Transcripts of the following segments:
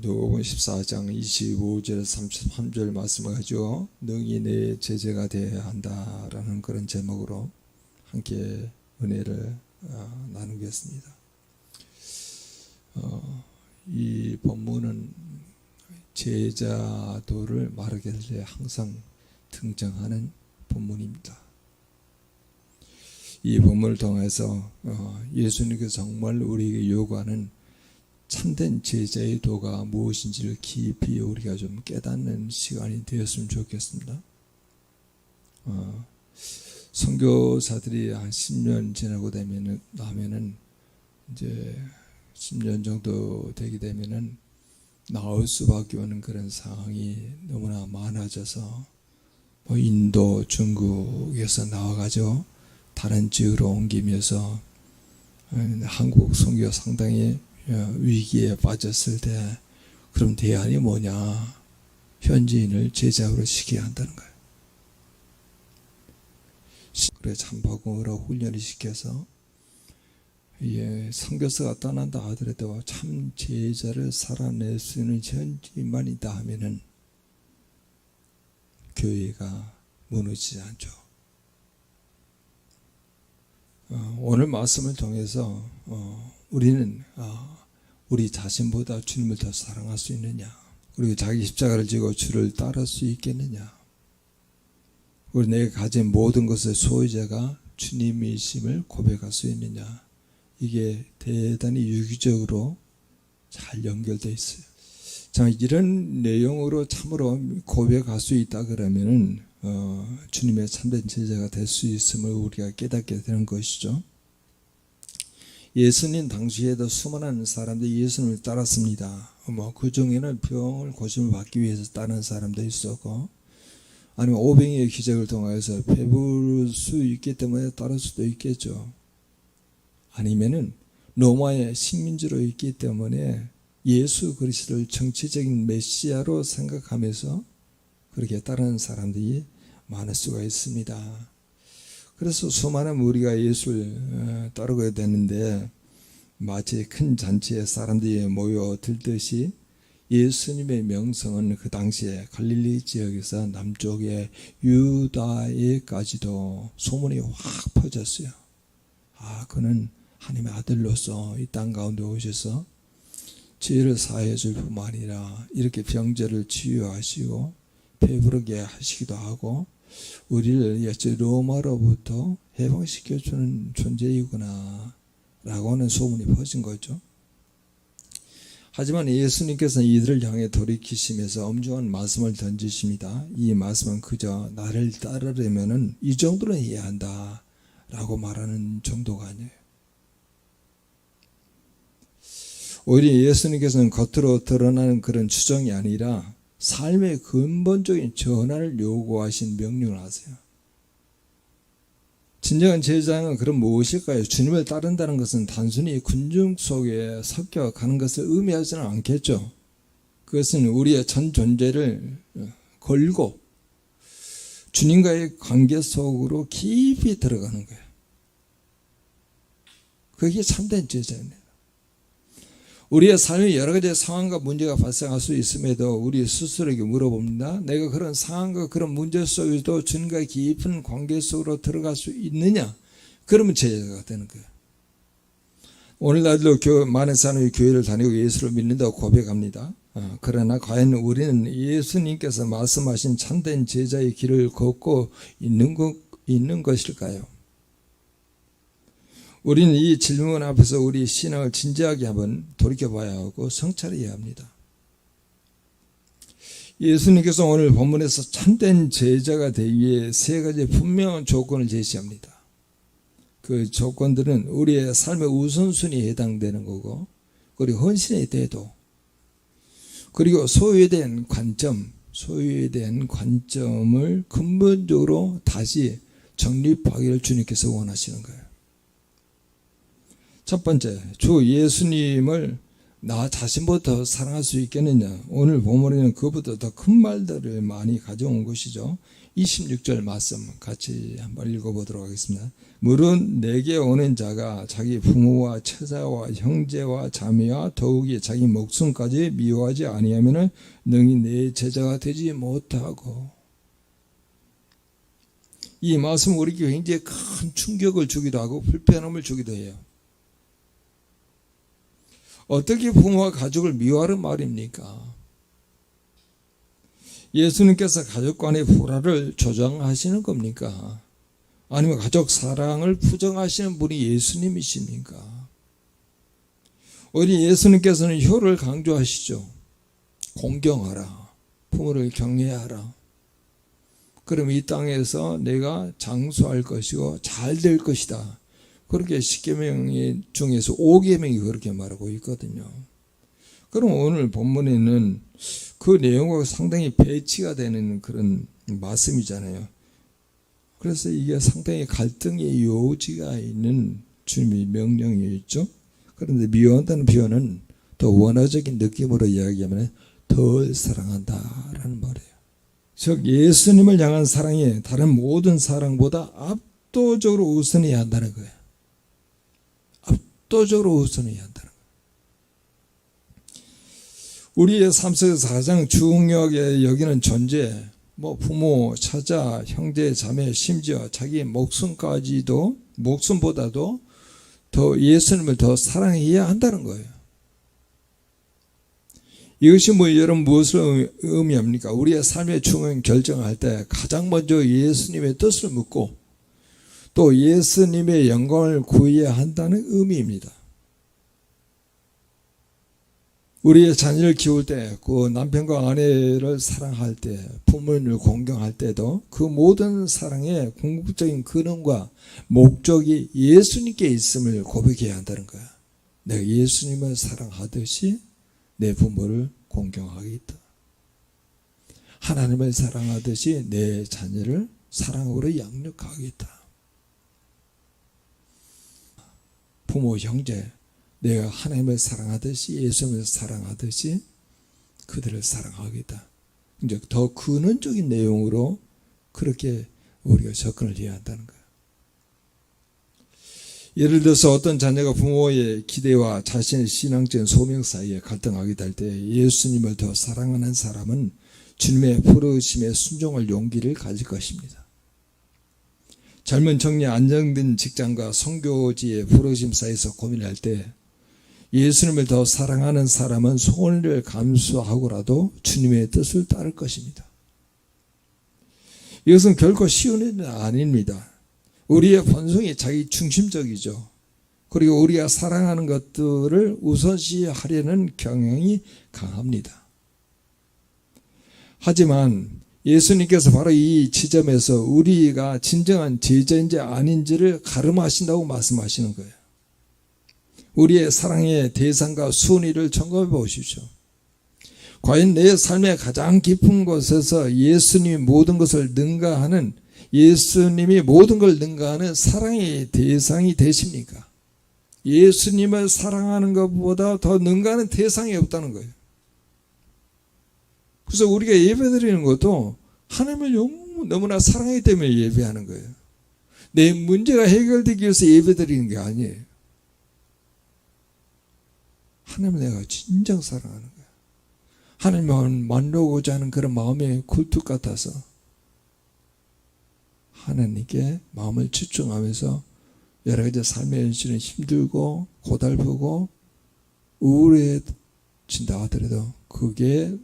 누가복음 14장 25절에서 33절 말씀을 가지고 능히 내 제자가 되어야 한다라는 그런 제목으로 함께 은혜를 나누겠습니다. 이 본문은 제자도를 말하게 될 때 항상 등장하는 본문입니다. 이 본문을 통해서 예수님께서 정말 우리에게 요구하는 참된 제자의 도가 무엇인지를 깊이 우리가 좀 깨닫는 시간이 되었으면 좋겠습니다. 선교사들이 한 10년 지나고 나면은 이제 10년 정도 되게 되면은 나올 수밖에 없는 그런 상황이 너무나 많아져서 인도, 중국에서 나와가지고 다른 지역으로 옮기면서 한국 선교가 상당히 위기에 빠졌을 때 그럼 대안이 뭐냐? 현지인을 제자로 시켜야 한다는 거예요. 그래 참복음으로 훈련을 시켜서 선교사가 떠난다 하더라도 참 제자를 살아낼 수 있는 현지인만 있다 하면은 교회가 무너지지 않죠. 오늘 말씀을 통해서 우리는 우리 자신보다 주님을 더 사랑할 수 있느냐, 그리고 자기 십자가를 지고 주를 따를 수 있겠느냐, 그리고 내가 가진 모든 것의 소유자가 주님이심을 고백할 수 있느냐, 이게 대단히 유기적으로 잘 연결되어 있어요. 자, 이런 내용으로 참으로 고백할 수 있다 그러면은 주님의 참된 제자가 될 수 있음을 우리가 깨닫게 되는 것이죠. 예수님 당시에도 수많은 사람들이 예수님을 따랐습니다. 그 중에는 병을 고침을 받기 위해서 따르는 사람도 있었고, 아니면 오병이의 기적을 통해서 배부를 수 있기 때문에 따를 수도 있겠죠. 아니면은 로마의 식민지로 있기 때문에 예수 그리스도를 정치적인 메시아로 생각하면서 그렇게 따르는 사람들이 많을 수가 있습니다. 그래서 수많은 무리가 예수를 따르게 되는데 마치 큰 잔치에 사람들이 모여들듯이 예수님의 명성은 그 당시에 갈릴리 지역에서 남쪽의 유다에까지도 소문이 확 퍼졌어요. 그는 하나님의 아들로서 이 땅 가운데 오셔서 죄를 사해 줄 뿐만 아니라 이렇게 병자를 치유하시고 배부르게 하시기도 하고 우리를 로마로부터 해방시켜주는 존재이구나 라고 하는 소문이 퍼진 거죠. 하지만 예수님께서는 이들을 향해 돌이키시면서 엄중한 말씀을 던지십니다. 이 말씀은 그저 나를 따르려면 이 정도는 해야 한다 라고 말하는 정도가 아니에요. 오히려 예수님께서는 겉으로 드러나는 그런 추정이 아니라 삶의 근본적인 전환을 요구하신 명령을 하세요. 진정한 제자는 그럼 무엇일까요? 주님을 따른다는 것은 단순히 군중 속에 섞여가는 것을 의미하지는 않겠죠. 그것은 우리의 전 존재를 걸고 주님과의 관계 속으로 깊이 들어가는 거예요. 그게 참된 제자입니다. 우리의 삶에 여러 가지 상황과 문제가 발생할 수 있음에도 우리 스스로에게 물어봅니다. 내가 그런 상황과 그런 문제 속에도 주님과의 깊은 관계 속으로 들어갈 수 있느냐? 그러면 제자가 되는 거예요. 오늘날도 많은 사람이 교회를 다니고 예수를 믿는다고 고백합니다. 그러나 과연 우리는 예수님께서 말씀하신 참된 제자의 길을 걷고 있는 것일까요? 우리는 이 질문 앞에서 우리 신앙을 진지하게 한번 돌이켜봐야 하고 성찰해야 합니다. 예수님께서 오늘 본문에서 참된 제자가 되기 위해 세 가지 분명한 조건을 제시합니다. 그 조건들은 우리의 삶의 우선순위에 해당되는 거고, 그리고 헌신의 태도, 그리고 소유에 대한 관점을 근본적으로 다시 정립하기를 주님께서 원하시는 거예요. 첫 번째, 주 예수님을 나 자신보다 더 사랑할 수 있겠느냐. 오늘 본문에는 그보다 더 큰 말들을 많이 가져온 것이죠. 26절 말씀 같이 한번 읽어보도록 하겠습니다. 물은 내게 오는 자가 자기 부모와 처자와 형제와 자매와 더욱이 자기 목숨까지 미워하지 아니하면 능히 내 제자가 되지 못하고. 이 말씀은 우리에게 굉장히 큰 충격을 주기도 하고 불편함을 주기도 해요. 어떻게 부모와 가족을 미워하는 말입니까? 예수님께서 가족 간의 불화를 조장하시는 겁니까? 아니면 가족 사랑을 부정하시는 분이 예수님이십니까? 우리 예수님께서는 효를 강조하시죠. 공경하라. 부모를 경외하라. 그럼 이 땅에서 내가 장수할 것이고 잘 될 것이다. 그렇게 10계명 중에서 5계명이 그렇게 말하고 있거든요. 그럼 오늘 본문에는 그 내용과 상당히 배치가 되는 그런 말씀이잖아요. 그래서 이게 상당히 갈등의 요지가 있는 주님의 명령이었죠. 그런데 미워한다는 표현은 더 원어적인 느낌으로 이야기하면 덜 사랑한다라는 말이에요. 즉 예수님을 향한 사랑이 다른 모든 사랑보다 압도적으로 우선해야 한다는 거예요. 압도적으로 우선해야 한다는 거예요. 우리의 삶 속에서 가장 중요하게 여기는 존재, 부모, 처자, 형제, 자매, 심지어 자기 목숨보다도 더 예수님을 더 사랑해야 한다는 거예요. 이것이 여러분 무엇을 의미합니까? 우리의 삶의 중요한 결정을 할 때 가장 먼저 예수님의 뜻을 묻고 또 예수님의 영광을 구해야 한다는 의미입니다. 우리의 자녀를 키울 때, 그 남편과 아내를 사랑할 때, 부모님을 공경할 때도 그 모든 사랑의 궁극적인 근원과 목적이 예수님께 있음을 고백해야 한다는 거야. 내가 예수님을 사랑하듯이 내 부모를 공경하겠다. 하나님을 사랑하듯이 내 자녀를 사랑으로 양육하겠다. 부모, 형제, 내가 하나님을 사랑하듯이 예수님을 사랑하듯이 그들을 사랑하겠다. 이제 더 근원적인 내용으로 그렇게 우리가 접근을 해야 한다는 거예요. 예를 들어서 어떤 자녀가 부모의 기대와 자신의 신앙적인 소명 사이에 갈등하게 될 때 예수님을 더 사랑하는 사람은 주님의 부르심에 순종할 용기를 가질 것입니다. 젊은 청년 안정된 직장과 선교지의 부르심 사이에서 고민할 때 예수님을 더 사랑하는 사람은 손해를 감수하고라도 주님의 뜻을 따를 것입니다. 이것은 결코 쉬운 일은 아닙니다. 우리의 본성이 자기 중심적이죠. 그리고 우리가 사랑하는 것들을 우선시하려는 경향이 강합니다. 하지만 예수님께서 바로 이 지점에서 우리가 진정한 제자인지 아닌지를 가름하신다고 말씀하시는 거예요. 우리의 사랑의 대상과 순위를 점검해 보십시오. 과연 내 삶의 가장 깊은 곳에서 예수님이 모든 것을 능가하는 예수님이 모든 걸 능가하는 사랑의 대상이 되십니까? 예수님을 사랑하는 것보다 더 능가하는 대상이 없다는 거예요. 그래서 우리가 예배드리는 것도 하나님을 너무나 사랑하기 때문에 예배하는 거예요. 내 문제가 해결되기 위해서 예배드리는 게 아니에요. 하나님을 내가 진정 사랑하는 거예요. 하나님을 만나고자 하는 그런 마음의 굴뚝 같아서 하나님께 마음을 집중하면서 여러 가지 삶의 현실은 힘들고 고달프고 우울해진다 하더라도 그게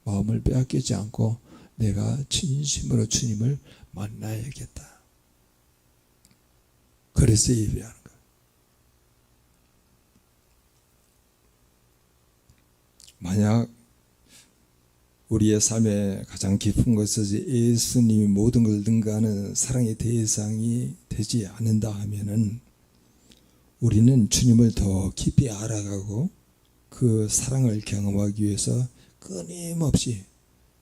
마음을 빼앗기지 않고 내가 진심으로 주님을 만나야겠다. 그래서 예배하는 거예요. 만약 우리의 삶의 가장 깊은 곳에서 예수님이 모든 걸 능가하는 사랑의 대상이 되지 않는다 하면은 우리는 주님을 더 깊이 알아가고 그 사랑을 경험하기 위해서 끊임없이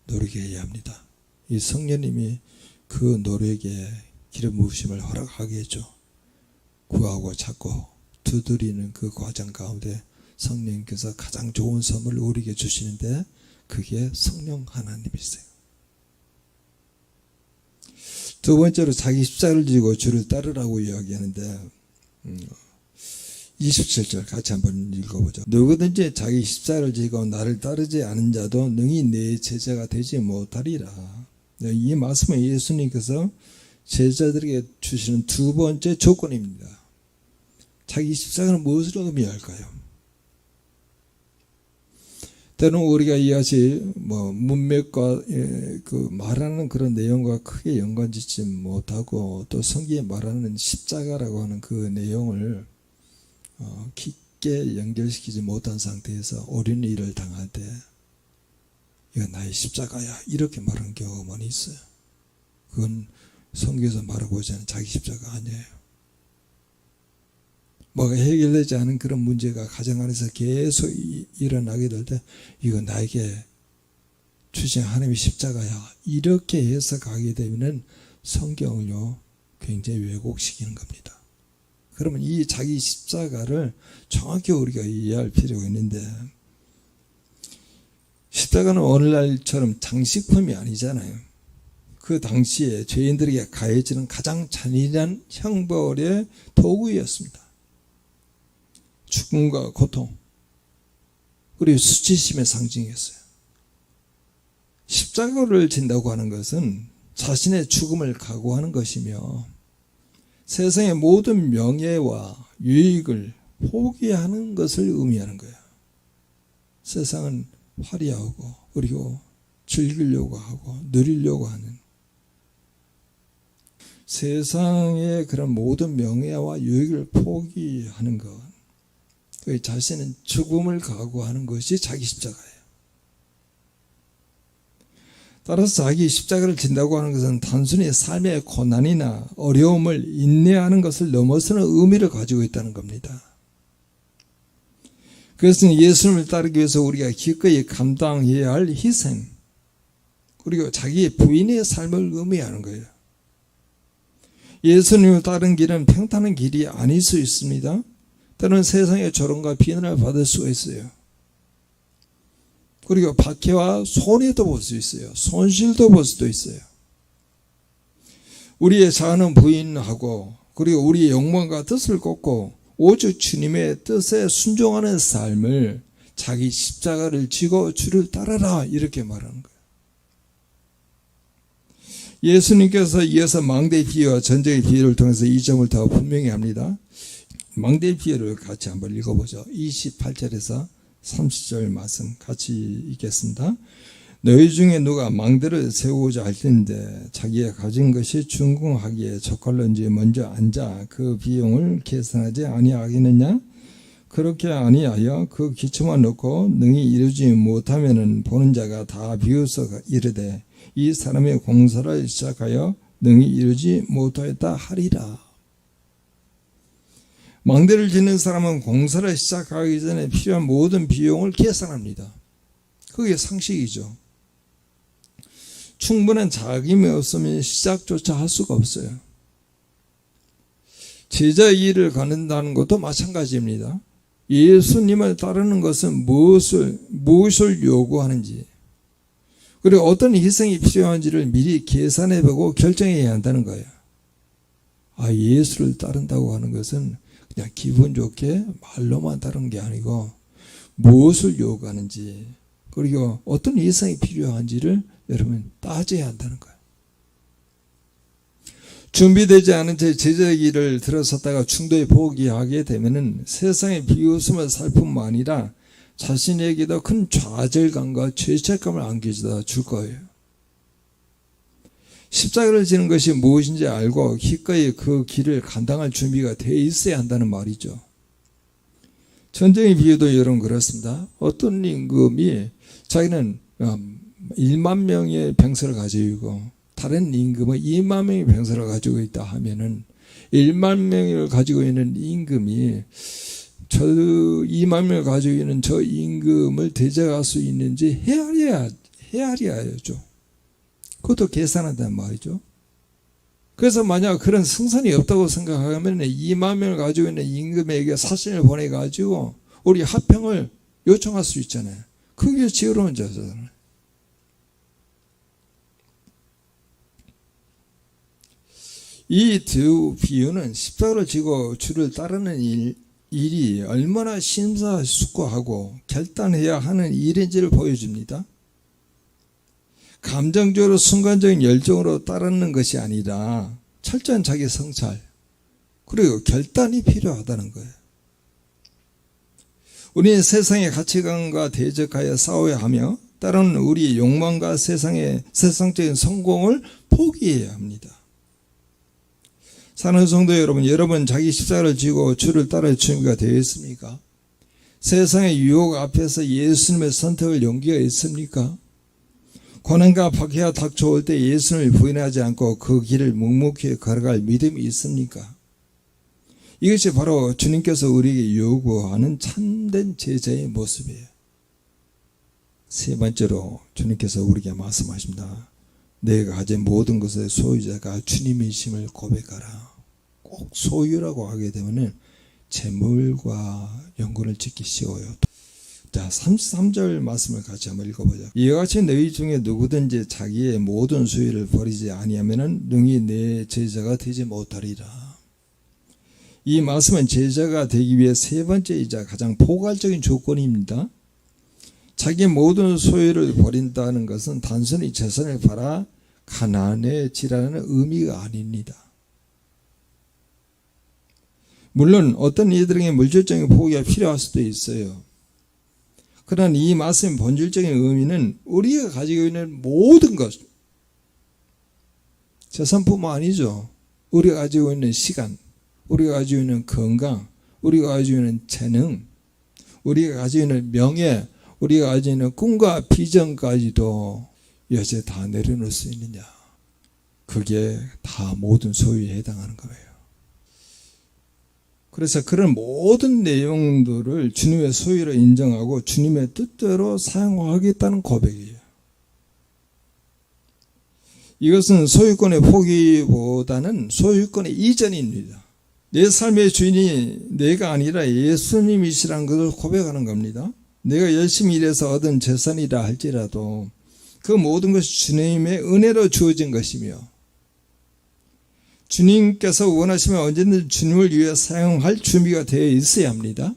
노력해야 합니다. 이 성령님이 그 노력에 기름 부으심을 허락하게 해줘. 구하고 찾고 두드리는 그 과정 가운데 성령께서 가장 좋은 선물을 우리에게 주시는데 그게 성령 하나님이세요. 두 번째로 자기 십자가를 지고 주를 따르라고 이야기하는데 27절 같이 한번 읽어보죠. 누구든지 자기 십자가를 지고 나를 따르지 않은 자도 능히 내 제자가 되지 못하리라. 이 말씀은 예수님께서 제자들에게 주시는 두 번째 조건입니다. 자기 십자가는 무엇을 의미할까요? 때로는 우리가 이것이 문맥과 그 말하는 그런 내용과 크게 연관짓지 못하고 또 성경에 말하는 십자가라고 하는 그 내용을 깊게 연결시키지 못한 상태에서 옳은 일을 당할 때 이건 나의 십자가야 이렇게 말하는 경우가 많이 있어요. 그건 성경에서 말하고 있는 자기 십자가 아니에요. 뭐가 해결되지 않은 그런 문제가 가정 안에서 계속 일어나게 될 때 이건 나에게 주신 하나님의 십자가야 이렇게 해석하게 되면 성경을요 굉장히 왜곡시키는 겁니다. 그러면 이 자기 십자가를 정확히 우리가 이해할 필요가 있는데 십자가는 오늘날처럼 장식품이 아니잖아요. 그 당시에 죄인들에게 가해지는 가장 잔인한 형벌의 도구였습니다. 죽음과 고통 그리고 수치심의 상징이었어요. 십자가를 진다고 하는 것은 자신의 죽음을 각오하는 것이며 세상의 모든 명예와 유익을 포기하는 것을 의미하는 거예요. 세상은 화려하고 그리고 즐기려고 하고 누리려고 하는 세상의 그런 모든 명예와 유익을 포기하는 것, 자신은 죽음을 각오하는 것이 자기 십자가예요. 따라서 자기 십자가를 진다고 하는 것은 단순히 삶의 고난이나 어려움을 인내하는 것을 넘어서는 의미를 가지고 있다는 겁니다. 그것은 예수님을 따르기 위해서 우리가 기꺼이 감당해야 할 희생 그리고 자기의 부인의 삶을 의미하는 거예요. 예수님을 따르는 길은 평탄한 길이 아닐 수 있습니다. 때로는 세상의 조롱과 비난을 받을 수가 있어요. 그리고 박해와 손해도 볼 수 있어요. 손실도 볼 수도 있어요. 우리의 자아는 부인하고 그리고 우리의 욕망과 뜻을 꺾고 오직 주님의 뜻에 순종하는 삶을 자기 십자가를 지고 주를 따르라 이렇게 말하는 거예요. 예수님께서 이어서 망대의 비유와 전쟁의 비유를 통해서 이 점을 더 분명히 합니다. 망대의 비유를 같이 한번 읽어보죠. 28절에서 30절 말씀 같이 읽겠습니다. 너희 중에 누가 망대를 세우고자 할 텐데 자기가 가진 것이 준공하기에 적할런지 먼저 앉아 그 비용을 계산하지 아니하겠느냐? 그렇게 아니하여 그 기초만 놓고 능히 이루지 못하면은 보는 자가 다 비웃어 이르되 이 사람의 공사를 시작하여 능히 이루지 못하였다 하리라. 망대를 짓는 사람은 공사를 시작하기 전에 필요한 모든 비용을 계산합니다. 그게 상식이죠. 충분한 자금이 없으면 시작조차 할 수가 없어요. 제자의 일을 갖는다는 것도 마찬가지입니다. 예수님을 따르는 것은 무엇을 요구하는지 그리고 어떤 희생이 필요한지를 미리 계산해보고 결정해야 한다는 거예요. 예수를 따른다고 하는 것은 그냥 기분 좋게 말로만 따르는 게 아니고 무엇을 요구하는지 그리고 어떤 희생이 필요한지를 여러분 따져야 한다는 거예요. 준비되지 않은 채 제자의 길을 들어섰다가 중도에 포기하게 되면은 세상의 비웃음을 살 뿐만 아니라 자신에게도 큰 좌절감과 죄책감을 안겨다 줄 거예요. 십자가를 지는 것이 무엇인지 알고 기꺼이 그 길을 감당할 준비가 되어 있어야 한다는 말이죠. 전쟁의 비유도 여러분 그렇습니다. 어떤 임금이 자기는 1만 명의 병사를 가지고 있고 다른 임금은 2만 명의 병사를 가지고 있다 하면은 1만 명을 가지고 있는 임금이 저 2만 명을 가지고 있는 저 임금을 대적할 수 있는지 헤아려야죠. 그것도 계산한다는 말이죠. 그래서 만약 그런 승산이 없다고 생각하면 2만 명을 가지고 있는 임금에게 사신을 보내가지고 우리 화평을 요청할 수 있잖아요. 그게 지혜로운 자세잖아요. 이 두 비유는 십자가를 지고 주를 따르는 일이 얼마나 심사숙고하고 결단해야 하는 일인지를 보여줍니다. 감정적으로 순간적인 열정으로 따르는 것이 아니라 철저한 자기 성찰 그리고 결단이 필요하다는 거예요. 우리는 세상의 가치관과 대적하여 싸워야 하며 때로는 우리의 욕망과 세상적인 성공을 포기해야 합니다. 사랑하는 성도 여러분 자기 십자가를 지고 주를 따를 준비가 되어 있습니까? 세상의 유혹 앞에서 예수님의 선택을 용기가 있습니까? 고난과 박해가 닥쳐올 때 예수님을 부인하지 않고 그 길을 묵묵히 걸어갈 믿음이 있습니까? 이것이 바로 주님께서 우리에게 요구하는 참된 제자의 모습이에요. 세 번째로 주님께서 우리에게 말씀하십니다. 내가 가진 모든 것의 소유자가 주님이심을 고백하라. 꼭 소유라고 하게 되면 재물과 영혼을 지키기 쉬워요. 자, 33절 말씀을 같이 한번 읽어보자. 이와 같이 너희 중에 누구든지 자기의 모든 소유를 버리지 아니하면 능히 내 제자가 되지 못하리라. 이 말씀은 제자가 되기 위해 세 번째이자 가장 포괄적인 조건입니다. 자기 모든 소유를 버린다는 것은 단순히 재산을 팔아 가난해지라는 의미가 아닙니다. 물론 어떤 이들에게 물질적인 포기가 필요할 수도 있어요. 그러나 이 말씀의 본질적인 의미는 우리가 가지고 있는 모든 것, 재산뿐만 아니죠. 우리가 가지고 있는 시간, 우리가 가지고 있는 건강, 우리가 가지고 있는 재능, 우리가 가지고 있는 명예, 우리가 가지고 있는 꿈과 비전까지도 여기에 다 내려놓을 수 있느냐. 그게 다 모든 소유에 해당하는 거예요. 그래서 그런 모든 내용들을 주님의 소유로 인정하고 주님의 뜻대로 사용하겠다는 고백이에요. 이것은 소유권의 포기보다는 소유권의 이전입니다. 내 삶의 주인이 내가 아니라 예수님이시라는 것을 고백하는 겁니다. 내가 열심히 일해서 얻은 재산이라 할지라도 그 모든 것이 주님의 은혜로 주어진 것이며 주님께서 원하시면 언제든지 주님을 위해 사용할 준비가 되어 있어야 합니다.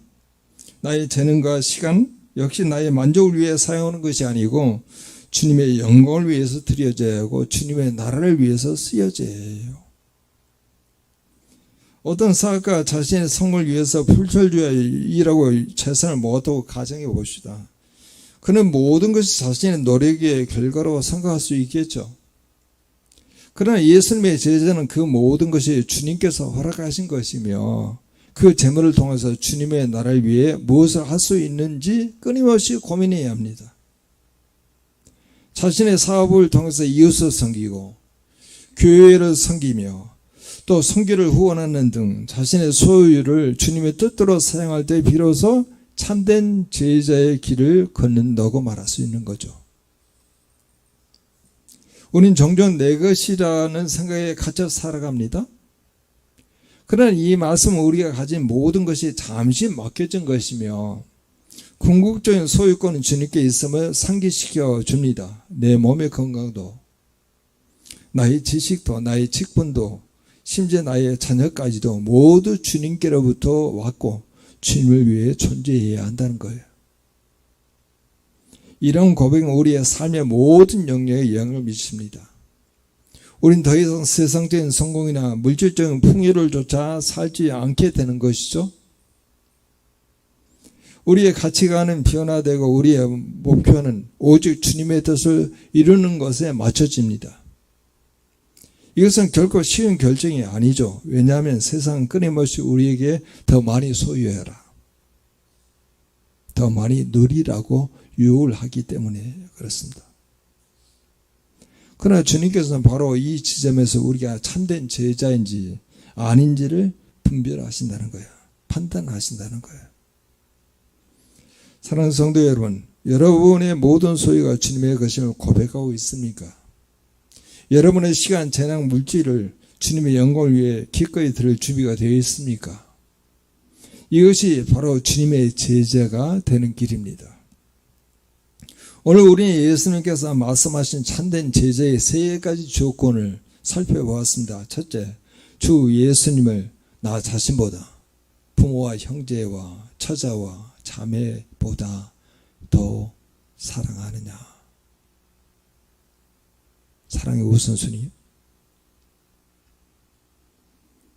나의 재능과 시간 역시 나의 만족을 위해 사용하는 것이 아니고 주님의 영광을 위해서 드려져야 하고 주님의 나라를 위해서 쓰여져야 해요. 어떤 사업가 자신의 성공을 위해서 풀철주야 일하고 재산을 모았다고 가정해 봅시다. 그는 모든 것이 자신의 노력의 결과로 생각할 수 있겠죠. 그러나 예수님의 제자는 그 모든 것이 주님께서 허락하신 것이며 그 재물을 통해서 주님의 나라를 위해 무엇을 할 수 있는지 끊임없이 고민해야 합니다. 자신의 사업을 통해서 이웃을 섬기고 교회를 섬기며 또 선교를 후원하는 등 자신의 소유를 주님의 뜻대로 사용할 때 비로소 참된 제자의 길을 걷는다고 말할 수 있는 거죠. 우린 종종 내 것이라는 생각에 갇혀 살아갑니다. 그러나 이 말씀은 우리가 가진 모든 것이 잠시 맡겨진 것이며 궁극적인 소유권은 주님께 있음을 상기시켜 줍니다. 내 몸의 건강도, 나의 지식도, 나의 직분도, 심지어 나의 자녀까지도 모두 주님께로부터 왔고 주님을 위해 존재해야 한다는 거예요. 이런 고백은 우리의 삶의 모든 영역에 영향을 미칩니다. 우린 더 이상 세상적인 성공이나 물질적인 풍요를 쫓아 살지 않게 되는 것이죠. 우리의 가치관은 변화되고 우리의 목표는 오직 주님의 뜻을 이루는 것에 맞춰집니다. 이것은 결코 쉬운 결정이 아니죠. 왜냐하면 세상은 끊임없이 우리에게 더 많이 소유해라, 더 많이 누리라고 유혹을 하기 때문에 그렇습니다. 그러나 주님께서는 바로 이 지점에서 우리가 참된 제자인지 아닌지를 분별하신다는 거예요. 판단하신다는 거예요. 사랑하는 성도 여러분, 여러분의 모든 소유가 주님의 것임을 고백하고 있습니까? 여러분의 시간, 재능, 물질을 주님의 영광을 위해 기꺼이 드릴 준비가 되어 있습니까? 이것이 바로 주님의 제자가 되는 길입니다. 오늘 우리는 예수님께서 말씀하신 참된 제자의 세 가지 조건을 살펴보았습니다. 첫째, 주 예수님을 나 자신보다 부모와 형제와 처자와 자매보다 더 사랑하느냐. 사랑의 우선순위.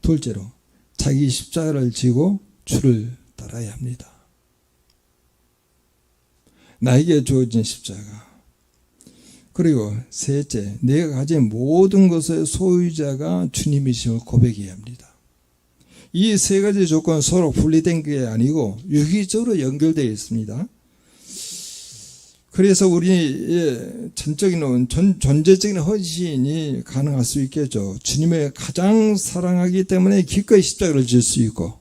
둘째로, 자기 십자가를 지고 주를 따라야 합니다. 나에게 주어진 십자가. 그리고 셋째, 내가 가진 모든 것의 소유자가 주님이심을 고백해야 합니다. 이 세 가지 조건은 서로 분리된 게 아니고 유기적으로 연결되어 있습니다. 그래서 우리의 존재적인 헌신이 가능할 수 있겠죠. 주님을 가장 사랑하기 때문에 기꺼이 십자가를 질 수 있고,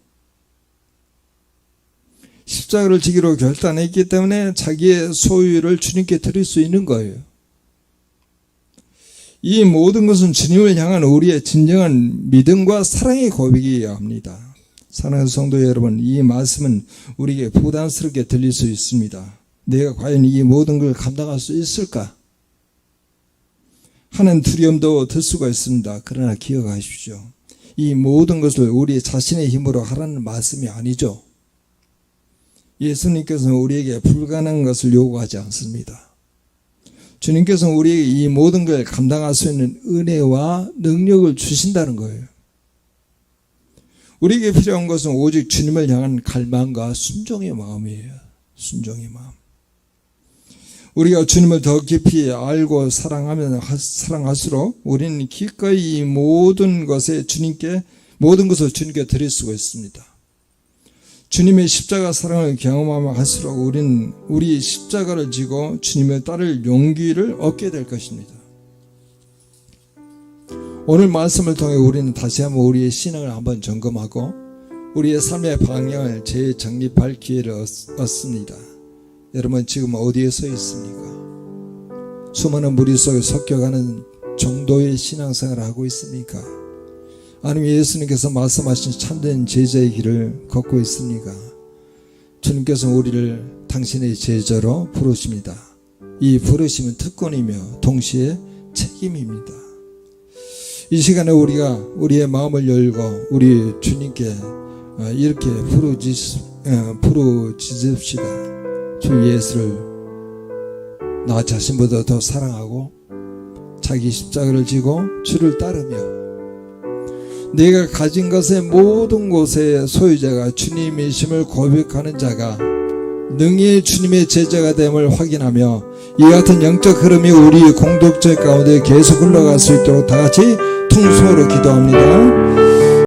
십자가를 지기로 결단했기 때문에 자기의 소유를 주님께 드릴 수 있는 거예요. 이 모든 것은 주님을 향한 우리의 진정한 믿음과 사랑의 고백이어야 합니다. 사랑하는 성도 여러분, 이 말씀은 우리에게 부담스럽게 들릴 수 있습니다. 내가 과연 이 모든 걸 감당할 수 있을까 하는 두려움도 들 수가 있습니다. 그러나 기억하십시오. 이 모든 것을 우리 자신의 힘으로 하라는 말씀이 아니죠. 예수님께서는 우리에게 불가능한 것을 요구하지 않습니다. 주님께서는 우리에게 이 모든 걸 감당할 수 있는 은혜와 능력을 주신다는 거예요. 우리에게 필요한 것은 오직 주님을 향한 갈망과 순종의 마음이에요. 순종의 마음. 우리가 주님을 더 깊이 알고 사랑할수록 우리는 기꺼이 이 모든 것을 주님께 드릴 수가 있습니다. 주님의 십자가 사랑을 경험하면 할수록 우리는 우리 십자가를 지고 주님을 따를 용기를 얻게 될 것입니다. 오늘 말씀을 통해 우리는 다시 한번 우리의 신앙을 한번 점검하고 우리의 삶의 방향을 재정립할 기회를 얻습니다. 여러분, 지금 어디에 서 있습니까? 수많은 무리 속에 섞여가는 정도의 신앙생활을 하고 있습니까? 아니면 예수님께서 말씀하신 참된 제자의 길을 걷고 있습니까? 주님께서 우리를 당신의 제자로 부르십니다. 이 부르심은 특권이며 동시에 책임입니다. 이 시간에 우리가 우리의 마음을 열고 우리 주님께 이렇게 부르짖읍시다. 주 예수를 나 자신보다 더 사랑하고 자기 십자가를 지고 주를 따르며 내가 가진 것의 모든 것의 소유자가 주님이심을 고백하는 자가 능히 주님의 제자가 됨을 확인하며 이 같은 영적 흐름이 우리 공동체 가운데 계속 흘러갈 수 있도록 다 같이 통성으로 기도합니다.